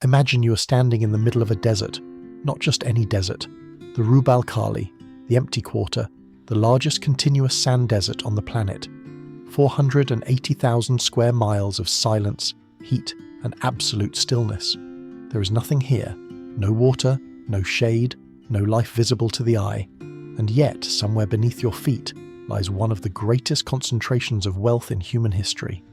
Imagine you are standing in the middle of a desert, not just any desert, the Rub al-Khali, the Empty Quarter, the largest continuous sand desert on the planet. 480,000 square miles of silence, heat, and absolute stillness. There is nothing here, no water, no shade, no life visible to the eye, and yet somewhere beneath your feet lies one of the greatest concentrations of wealth in human history.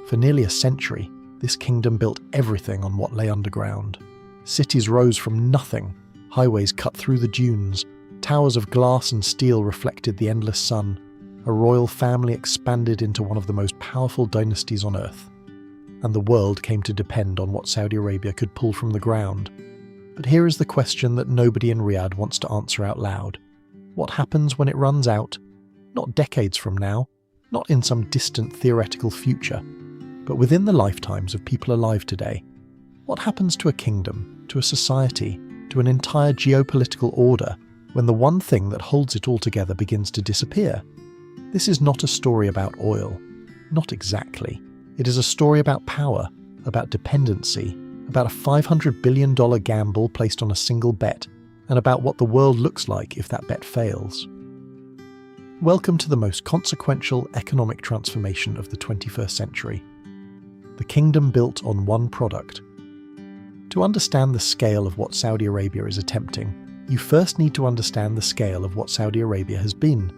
For nearly a century, this kingdom built everything on what lay underground. Cities rose from nothing, highways cut through the dunes, towers of glass and steel reflected the endless sun. A royal family expanded into one of the most powerful dynasties on earth. And the world came to depend on what Saudi Arabia could pull from the ground. But here is the question that nobody in Riyadh wants to answer out loud. What happens when it runs out? Not decades from now, not in some distant theoretical future, but within the lifetimes of people alive today. What happens to a kingdom, to a society, to an entire geopolitical order when the one thing that holds it all together begins to disappear? This is not a story about oil. Not exactly. It is a story about power, about dependency, about a $500 billion gamble placed on a single bet, and about what the world looks like if that bet fails. Welcome to the most consequential economic transformation of the 21st century. The kingdom built on one product. To understand the scale of what Saudi Arabia is attempting, you first need to understand the scale of what Saudi Arabia has been.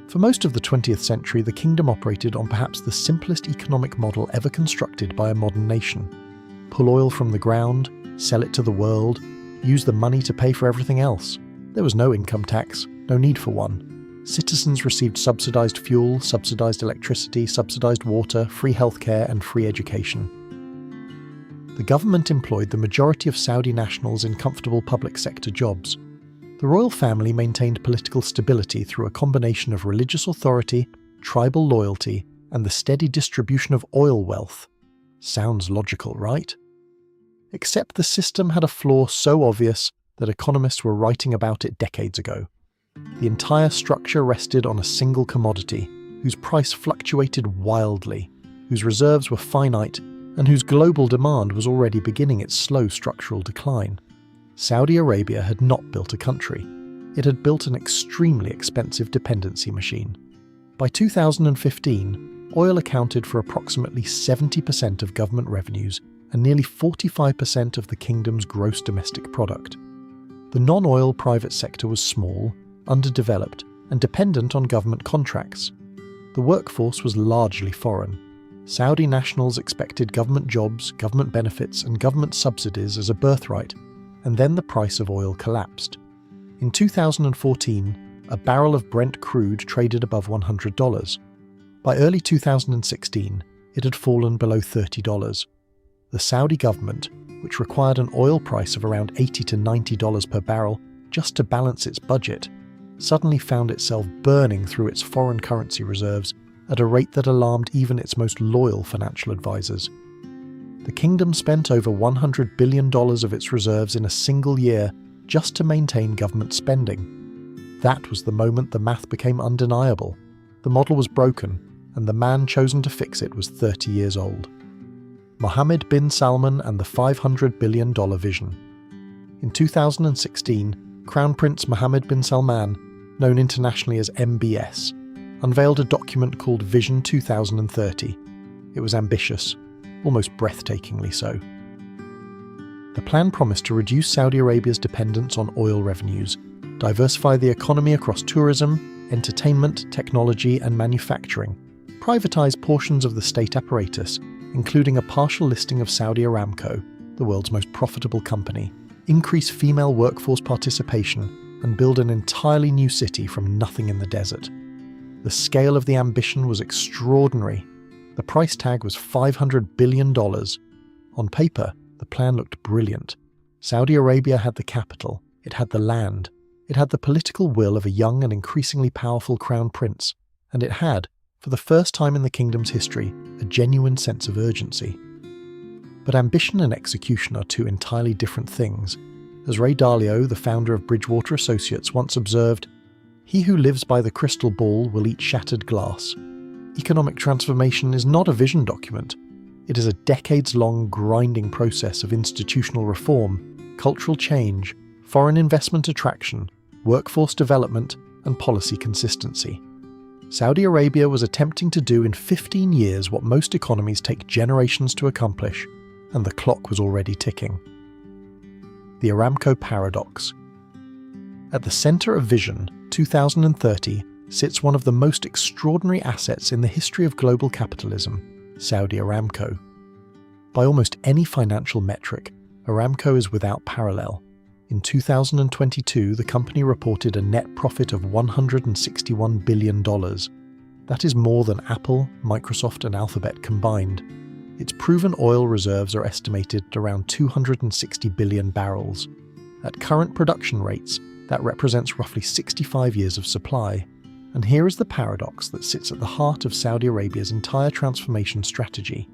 For most of the 20th century, the kingdom operated on perhaps the simplest economic model ever constructed by a modern nation. Pull oil from the ground, sell it to the world, use the money to pay for everything else. There was no income tax, no need for one. Citizens received subsidized fuel, subsidized electricity, subsidized water, free healthcare, and free education. The government employed the majority of Saudi nationals in comfortable public sector jobs. The royal family maintained political stability through a combination of religious authority, tribal loyalty, and the steady distribution of oil wealth. Sounds logical, right? Except the system had a flaw so obvious that economists were writing about it decades ago. The entire structure rested on a single commodity, whose price fluctuated wildly, whose reserves were finite, and whose global demand was already beginning its slow structural decline. Saudi Arabia had not built a country. It had built an extremely expensive dependency machine. By 2015, oil accounted for approximately 70% of government revenues and nearly 45% of the kingdom's gross domestic product. The non-oil private sector was small, underdeveloped, and dependent on government contracts. The workforce was largely foreign. Saudi nationals expected government jobs, government benefits, and government subsidies as a birthright, and then the price of oil collapsed. In 2014, a barrel of Brent crude traded above $100. By early 2016, it had fallen below $30. The Saudi government, which required an oil price of around $80 to $90 per barrel just to balance its budget, suddenly found itself burning through its foreign currency reserves at a rate that alarmed even its most loyal financial advisors. The kingdom spent over $100 billion of its reserves in a single year just to maintain government spending. That was the moment the math became undeniable. The model was broken, and the man chosen to fix it was 30 years old. Mohammed bin Salman and the $500 billion vision. In 2016, Crown Prince Mohammed bin Salman, known internationally as MBS, unveiled a document called Vision 2030. It was ambitious, almost breathtakingly so. The plan promised to reduce Saudi Arabia's dependence on oil revenues, diversify the economy across tourism, entertainment, technology, and manufacturing, privatize portions of the state apparatus, including a partial listing of Saudi Aramco, the world's most profitable company, increase female workforce participation, and build an entirely new city from nothing in the desert. The scale of the ambition was extraordinary. The price tag was $500 billion. On paper, the plan looked brilliant. Saudi Arabia had the capital, it had the land, it had the political will of a young and increasingly powerful crown prince, and it had, for the first time in the kingdom's history, a genuine sense of urgency. But ambition and execution are two entirely different things. As Ray Dalio, the founder of Bridgewater Associates, once observed, "He who lives by the crystal ball will eat shattered glass." Economic transformation is not a vision document. It is a decades-long grinding process of institutional reform, cultural change, foreign investment attraction, workforce development, and policy consistency. Saudi Arabia was attempting to do in 15 years what most economies take generations to accomplish, and the clock was already ticking. The Aramco paradox. At the center of Vision 2030 sits one of the most extraordinary assets in the history of global capitalism, Saudi Aramco. By almost any financial metric, Aramco is without parallel. In 2022, the company reported a net profit of $161 billion. That is more than Apple, Microsoft, and Alphabet combined. Its proven oil reserves are estimated at around 260 billion barrels. At current production rates, that represents roughly 65 years of supply. And here is the paradox that sits at the heart of Saudi Arabia's entire transformation strategy.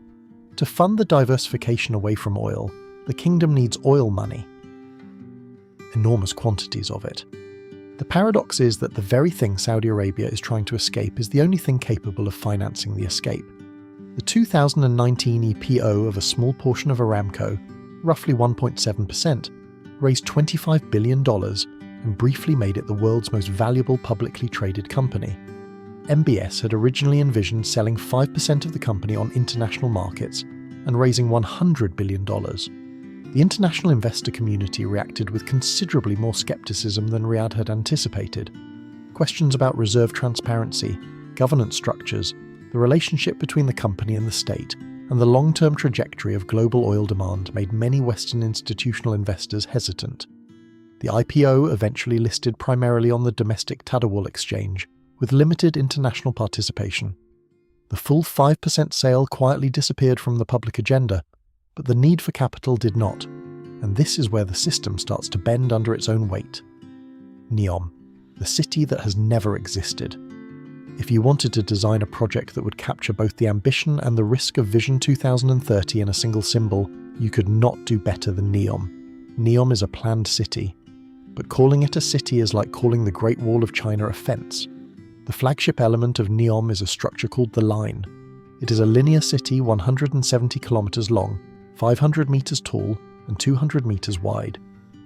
To fund the diversification away from oil, the kingdom needs oil money. Enormous quantities of it. The paradox is that the very thing Saudi Arabia is trying to escape is the only thing capable of financing the escape. The 2019 EPO of a small portion of Aramco, roughly 1.7%, raised $25 billion and briefly made it the world's most valuable publicly traded company. MBS had originally envisioned selling 5% of the company on international markets and raising $100 billion. The international investor community reacted with considerably more skepticism than Riyadh had anticipated. Questions about reserve transparency, governance structures, the relationship between the company and the state, and the long-term trajectory of global oil demand made many Western institutional investors hesitant. The IPO eventually listed primarily on the domestic Tadawul exchange, with limited international participation. The full 5% sale quietly disappeared from the public agenda, but the need for capital did not, and this is where the system starts to bend under its own weight. NEOM, the city that has never existed. If you wanted to design a project that would capture both the ambition and the risk of Vision 2030 in a single symbol, you could not do better than NEOM. NEOM is a planned city, but calling it a city is like calling the Great Wall of China a fence. The flagship element of NEOM is a structure called the Line. It is a linear city 170 kilometers long, 500 meters tall, and 200 meters wide.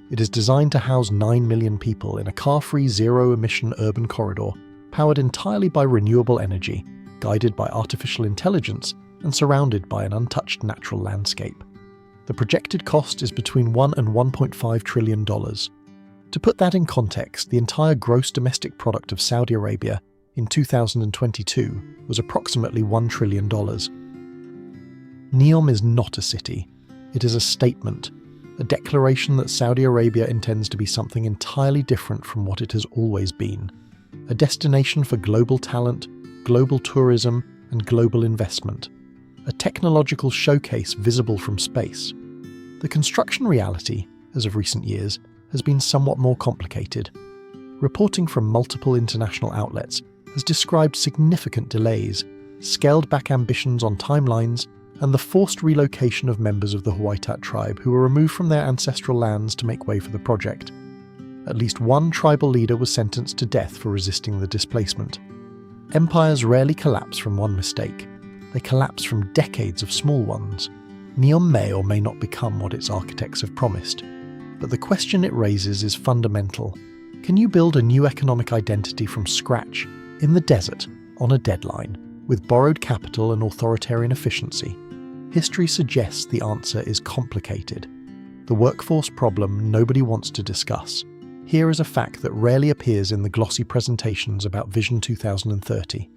It is designed to house 9 million people in a car-free, zero-emission urban corridor, powered entirely by renewable energy, guided by artificial intelligence, and surrounded by an untouched natural landscape. The projected cost is between $1 and $1.5 trillion. To put that in context, the entire gross domestic product of Saudi Arabia in 2022 was approximately $1 trillion. NEOM is not a city. It is a statement, a declaration that Saudi Arabia intends to be something entirely different from what it has always been. A destination for global talent, global tourism, and global investment. A technological showcase visible from space. The construction reality, as of recent years, has been somewhat more complicated. Reporting from multiple international outlets has described significant delays, scaled-back ambitions on timelines, and the forced relocation of members of the Huaytat tribe who were removed from their ancestral lands to make way for the project. At least one tribal leader was sentenced to death for resisting the displacement. Empires rarely collapse from one mistake. They collapse from decades of small ones. NEOM may or may not become what its architects have promised. But the question it raises is fundamental. Can you build a new economic identity from scratch, in the desert, on a deadline, with borrowed capital and authoritarian efficiency? History suggests the answer is complicated. The workforce problem nobody wants to discuss. Here is a fact that rarely appears in the glossy presentations about Vision 2030.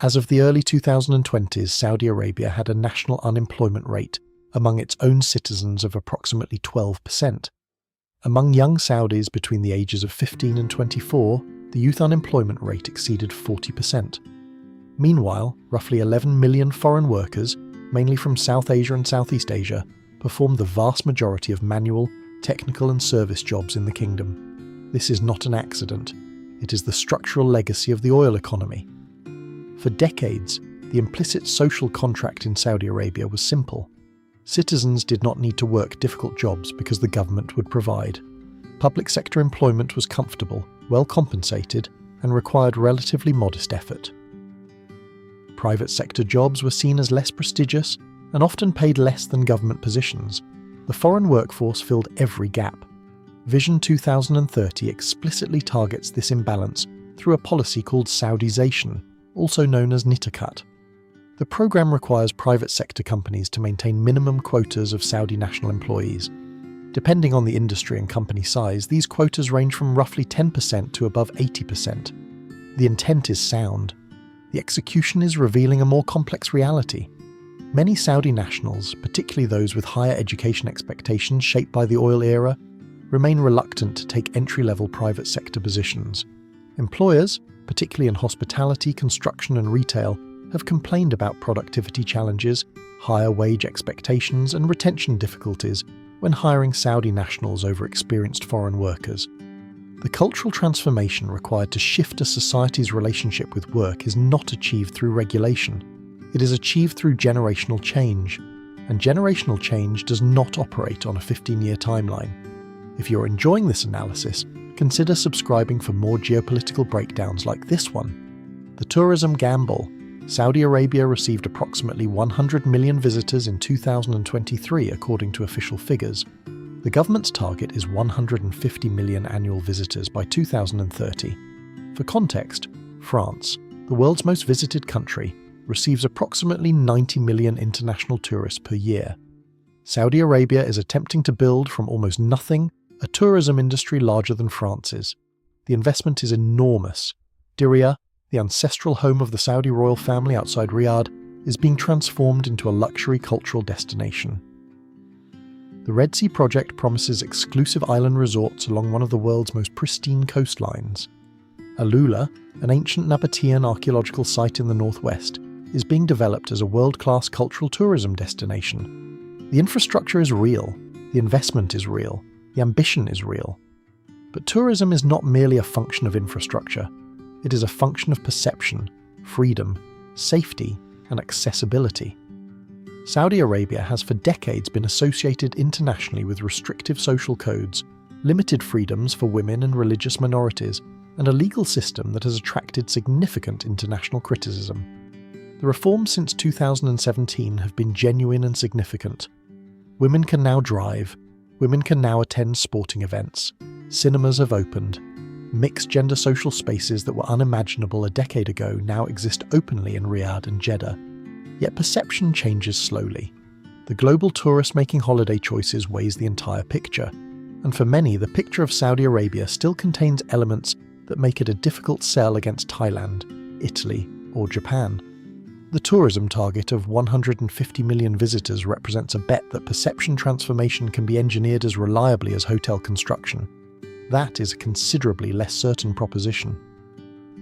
As of the early 2020s, Saudi Arabia had a national unemployment rate among its own citizens of approximately 12%. Among young Saudis between the ages of 15 and 24, the youth unemployment rate exceeded 40%. Meanwhile, roughly 11 million foreign workers, mainly from South Asia and Southeast Asia, perform the vast majority of manual, technical and service jobs in the kingdom. This is not an accident. It is the structural legacy of the oil economy. For decades, the implicit social contract in Saudi Arabia was simple. Citizens did not need to work difficult jobs because the government would provide. Public sector employment was comfortable, well compensated, and required relatively modest effort. Private sector jobs were seen as less prestigious, and often paid less than government positions, the foreign workforce filled every gap. Vision 2030 explicitly targets this imbalance through a policy called Saudization, also known as Nitakat. The program requires private sector companies to maintain minimum quotas of Saudi national employees. Depending on the industry and company size, these quotas range from roughly 10% to above 80%. The intent is sound. The execution is revealing a more complex reality. Many Saudi nationals, particularly those with higher education expectations shaped by the oil era, remain reluctant to take entry-level private sector positions. Employers, particularly in hospitality, construction and retail, have complained about productivity challenges, higher wage expectations and retention difficulties when hiring Saudi nationals over experienced foreign workers. The cultural transformation required to shift a society's relationship with work is not achieved through regulation. It is achieved through generational change, and generational change does not operate on a 15-year timeline. If you're enjoying this analysis, consider subscribing for more geopolitical breakdowns like this one. The tourism gamble. Saudi Arabia received approximately 100 million visitors in 2023 according to official figures. The government's target is 150 million annual visitors by 2030. For context, France, the world's most visited country, receives approximately 90 million international tourists per year. Saudi Arabia is attempting to build from almost nothing a tourism industry larger than France's. The investment is enormous. Diriyah, the ancestral home of the Saudi royal family outside Riyadh, is being transformed into a luxury cultural destination. The Red Sea project promises exclusive island resorts along one of the world's most pristine coastlines. Alula, an ancient Nabatean archaeological site in the northwest, is being developed as a world-class cultural tourism destination. The infrastructure is real, the investment is real, the ambition is real. But tourism is not merely a function of infrastructure. It is a function of perception, freedom, safety, and accessibility. Saudi Arabia has for decades been associated internationally with restrictive social codes, limited freedoms for women and religious minorities, and a legal system that has attracted significant international criticism. The reforms since 2017 have been genuine and significant. Women can now drive, women can now attend sporting events, cinemas have opened, mixed-gender social spaces that were unimaginable a decade ago now exist openly in Riyadh and Jeddah. Yet perception changes slowly. The global tourist making holiday choices weighs the entire picture, and for many the picture of Saudi Arabia still contains elements that make it a difficult sell against Thailand, Italy, or Japan. The tourism target of 150 million visitors represents a bet that perception transformation can be engineered as reliably as hotel construction. That is a considerably less certain proposition.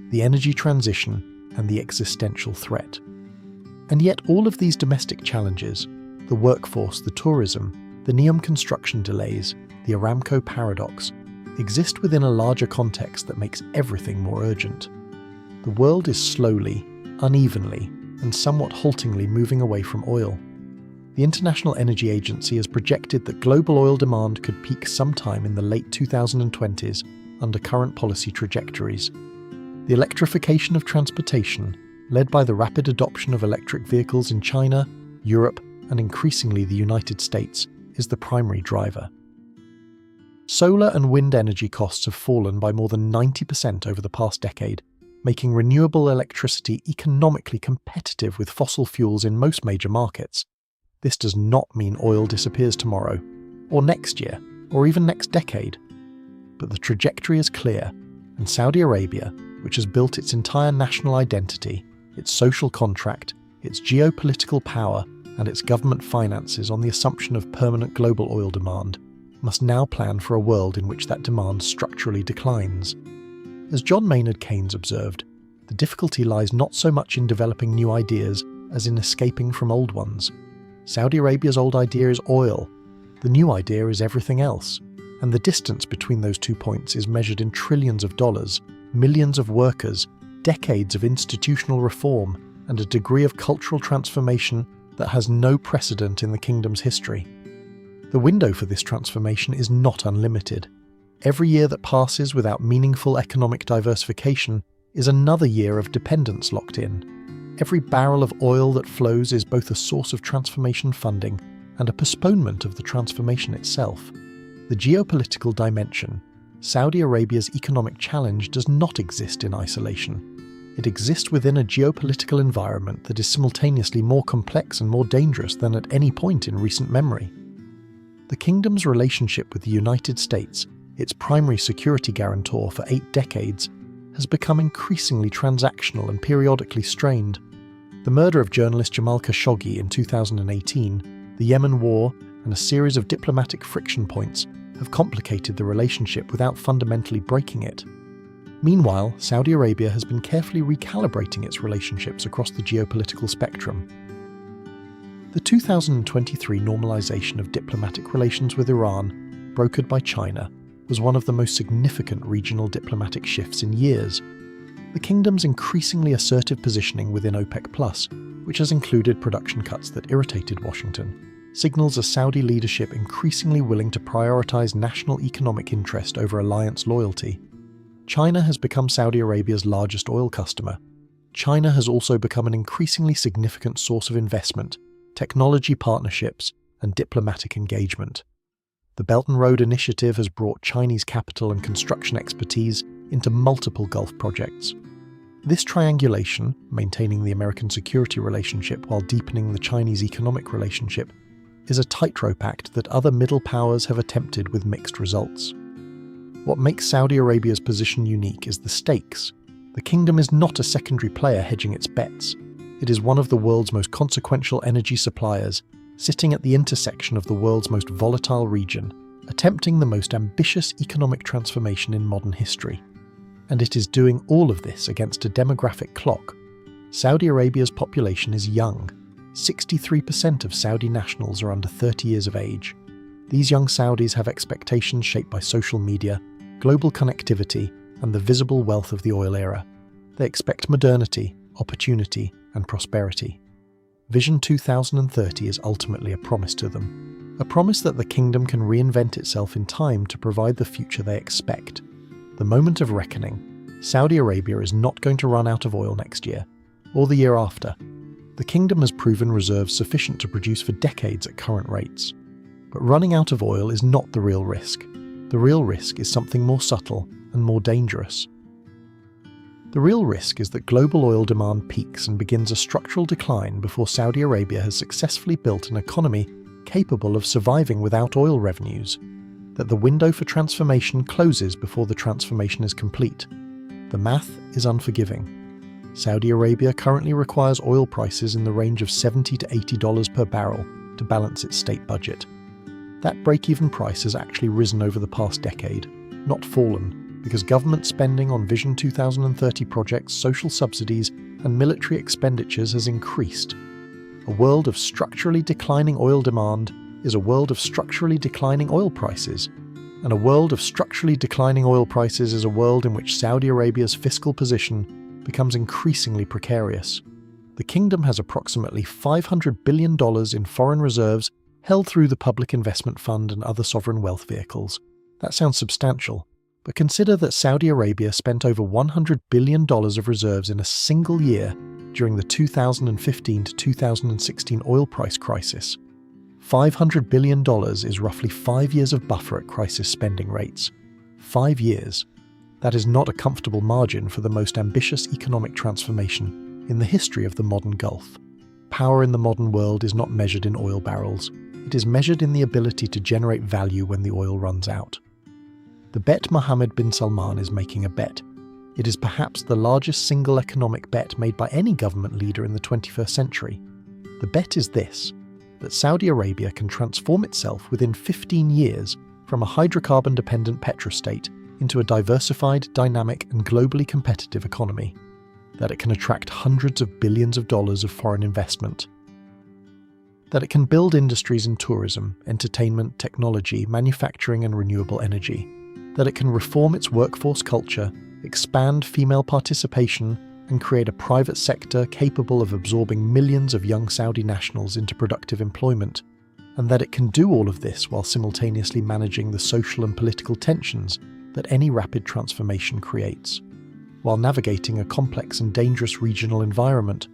The energy transition and the existential threat. And yet all of these domestic challenges, the workforce, the tourism, the NEOM construction delays, the Aramco paradox, exist within a larger context that makes everything more urgent. The world is slowly, unevenly, and somewhat haltingly moving away from oil. The International Energy Agency has projected that global oil demand could peak sometime in the late 2020s under current policy trajectories. The electrification of transportation, led by the rapid adoption of electric vehicles in China, Europe, and increasingly the United States, is the primary driver. Solar and wind energy costs have fallen by more than 90% over the past decade, making renewable electricity economically competitive with fossil fuels in most major markets. This does not mean oil disappears tomorrow, or next year, or even next decade. But the trajectory is clear, and Saudi Arabia, which has built its entire national identity, its social contract, its geopolitical power, and its government finances on the assumption of permanent global oil demand, must now plan for a world in which that demand structurally declines. As John Maynard Keynes observed, the difficulty lies not so much in developing new ideas as in escaping from old ones. Saudi Arabia's old idea is oil. The new idea is everything else. And the distance between those 2 points is measured in trillions of dollars, millions of workers, decades of institutional reform, and a degree of cultural transformation that has no precedent in the kingdom's history. The window for this transformation is not unlimited. Every year that passes without meaningful economic diversification is another year of dependence locked in. Every barrel of oil that flows is both a source of transformation funding and a postponement of the transformation itself. The geopolitical dimension, Saudi Arabia's economic challenge, does not exist in isolation. It exists within a geopolitical environment that is simultaneously more complex and more dangerous than at any point in recent memory. The kingdom's relationship with the United States, its primary security guarantor for 8 decades, has become increasingly transactional and periodically strained. The murder of journalist Jamal Khashoggi in 2018, the Yemen war, and a series of diplomatic friction points have complicated the relationship without fundamentally breaking it. Meanwhile, Saudi Arabia has been carefully recalibrating its relationships across the geopolitical spectrum. The 2023 normalization of diplomatic relations with Iran, brokered by China, was one of the most significant regional diplomatic shifts in years. The kingdom's increasingly assertive positioning within OPEC+, which has included production cuts that irritated Washington, signals a Saudi leadership increasingly willing to prioritize national economic interest over alliance loyalty. China has become Saudi Arabia's largest oil customer. China has also become an increasingly significant source of investment, technology partnerships, and diplomatic engagement. The Belt and Road Initiative has brought Chinese capital and construction expertise into multiple Gulf projects. This triangulation, maintaining the American security relationship while deepening the Chinese economic relationship, is a tightrope act that other middle powers have attempted with mixed results. What makes Saudi Arabia's position unique is the stakes. The kingdom is not a secondary player hedging its bets. It is one of the world's most consequential energy suppliers, sitting at the intersection of the world's most volatile region, attempting the most ambitious economic transformation in modern history. And it is doing all of this against a demographic clock. Saudi Arabia's population is young. 63% of Saudi nationals are under 30 years of age. These young Saudis have expectations shaped by social media, global connectivity, and the visible wealth of the oil era. They expect modernity, opportunity, and prosperity. Vision 2030 is ultimately a promise to them. A promise that the kingdom can reinvent itself in time to provide the future they expect. The moment of reckoning. Saudi Arabia is not going to run out of oil next year, or the year after. The kingdom has proven reserves sufficient to produce for decades at current rates. But running out of oil is not the real risk. The real risk is something more subtle and more dangerous. The real risk is that global oil demand peaks and begins a structural decline before Saudi Arabia has successfully built an economy capable of surviving without oil revenues, that the window for transformation closes before the transformation is complete. The math is unforgiving. Saudi Arabia currently requires oil prices in the range of $70 to $80 per barrel to balance its state budget. That break-even price has actually risen over the past decade, not fallen, because government spending on Vision 2030 projects, social subsidies, and military expenditures has increased. A world of structurally declining oil demand is a world of structurally declining oil prices, and a world of structurally declining oil prices is a world in which Saudi Arabia's fiscal position becomes increasingly precarious. The kingdom has approximately $500 billion in foreign reserves held through the Public Investment Fund and other sovereign wealth vehicles. That sounds substantial, but consider that Saudi Arabia spent over $100 billion of reserves in a single year during the 2015 to 2016 oil price crisis. $500 billion is roughly 5 years of buffer at crisis spending rates. 5 years. That is not a comfortable margin for the most ambitious economic transformation in the history of the modern Gulf. Power in the modern world is not measured in oil barrels. It is measured in the ability to generate value when the oil runs out. The bet Mohammed bin Salman is making a bet. It is perhaps the largest single economic bet made by any government leader in the 21st century. The bet is this, that Saudi Arabia can transform itself within 15 years from a hydrocarbon-dependent petrostate into a diversified, dynamic, and globally competitive economy. That it can attract hundreds of billions of dollars of foreign investment. That it can build industries in tourism, entertainment, technology, manufacturing, and renewable energy. That it can reform its workforce culture, expand female participation, and create a private sector capable of absorbing millions of young Saudi nationals into productive employment, and that it can do all of this while simultaneously managing the social and political tensions that any rapid transformation creates. While navigating a complex and dangerous regional environment,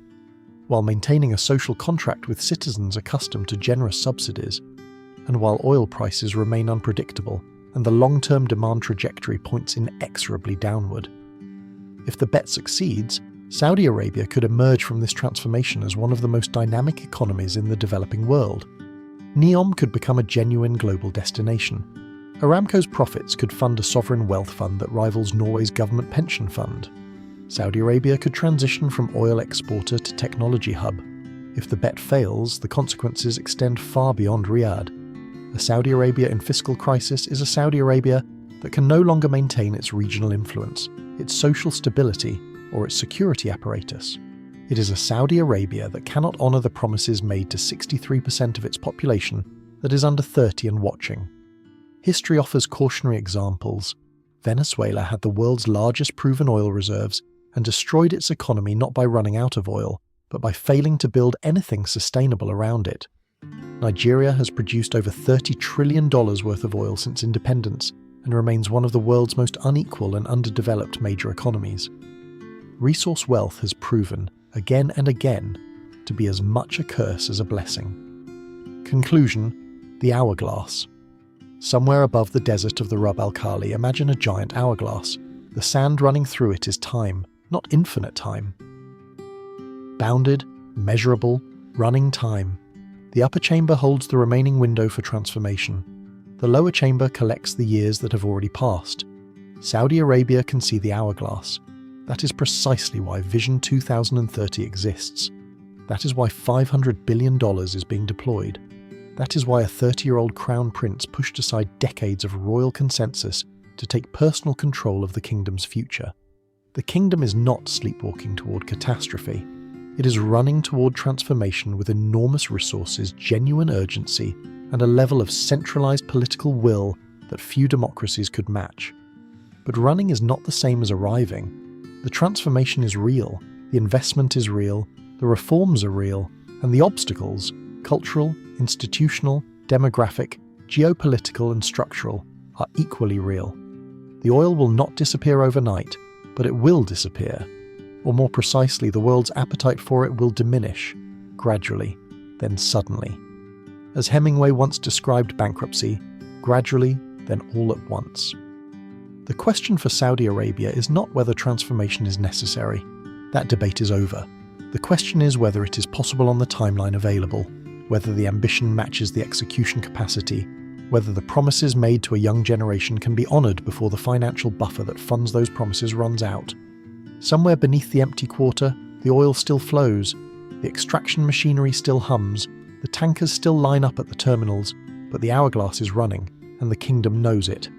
while maintaining a social contract with citizens accustomed to generous subsidies, and while oil prices remain unpredictable and the long-term demand trajectory points inexorably downward. If the bet succeeds, Saudi Arabia could emerge from this transformation as one of the most dynamic economies in the developing world. NEOM could become a genuine global destination. Aramco's profits could fund a sovereign wealth fund that rivals Norway's government pension fund. Saudi Arabia could transition from oil exporter to technology hub. If the bet fails, the consequences extend far beyond Riyadh. A Saudi Arabia in fiscal crisis is a Saudi Arabia that can no longer maintain its regional influence, its social stability, or its security apparatus. It is a Saudi Arabia that cannot honour the promises made to 63% of its population that is under 30 and watching. History offers cautionary examples. Venezuela had the world's largest proven oil reserves and destroyed its economy not by running out of oil, but by failing to build anything sustainable around it. Nigeria has produced over $30 trillion worth of oil since independence and remains one of the world's most unequal and underdeveloped major economies. Resource wealth has proven, again and again, to be as much a curse as a blessing. Conclusion: the hourglass. Somewhere above the desert of the Rub al Khali, imagine a giant hourglass. The sand running through it is time, not infinite time. Bounded, measurable, running time. The upper chamber holds the remaining window for transformation. The lower chamber collects the years that have already passed. Saudi Arabia can see the hourglass. That is precisely why Vision 2030 exists. That is why $500 billion is being deployed. That is why a 30-year-old crown prince pushed aside decades of royal consensus to take personal control of the kingdom's future. The kingdom is not sleepwalking toward catastrophe. It is running toward transformation with enormous resources, genuine urgency, and a level of centralized political will that few democracies could match. But running is not the same as arriving. The transformation is real, the investment is real, the reforms are real, and the obstacles, cultural, institutional, demographic, geopolitical, and structural, are equally real. The oil will not disappear overnight, but it will disappear. Or more precisely, the world's appetite for it will diminish, gradually, then suddenly. As Hemingway once described bankruptcy, gradually, then all at once. The question for Saudi Arabia is not whether transformation is necessary. That debate is over. The question is whether it is possible on the timeline available, whether the ambition matches the execution capacity, whether the promises made to a young generation can be honoured before the financial buffer that funds those promises runs out. Somewhere beneath the empty quarter, the oil still flows, the extraction machinery still hums, the tankers still line up at the terminals, but the hourglass is running, and the kingdom knows it.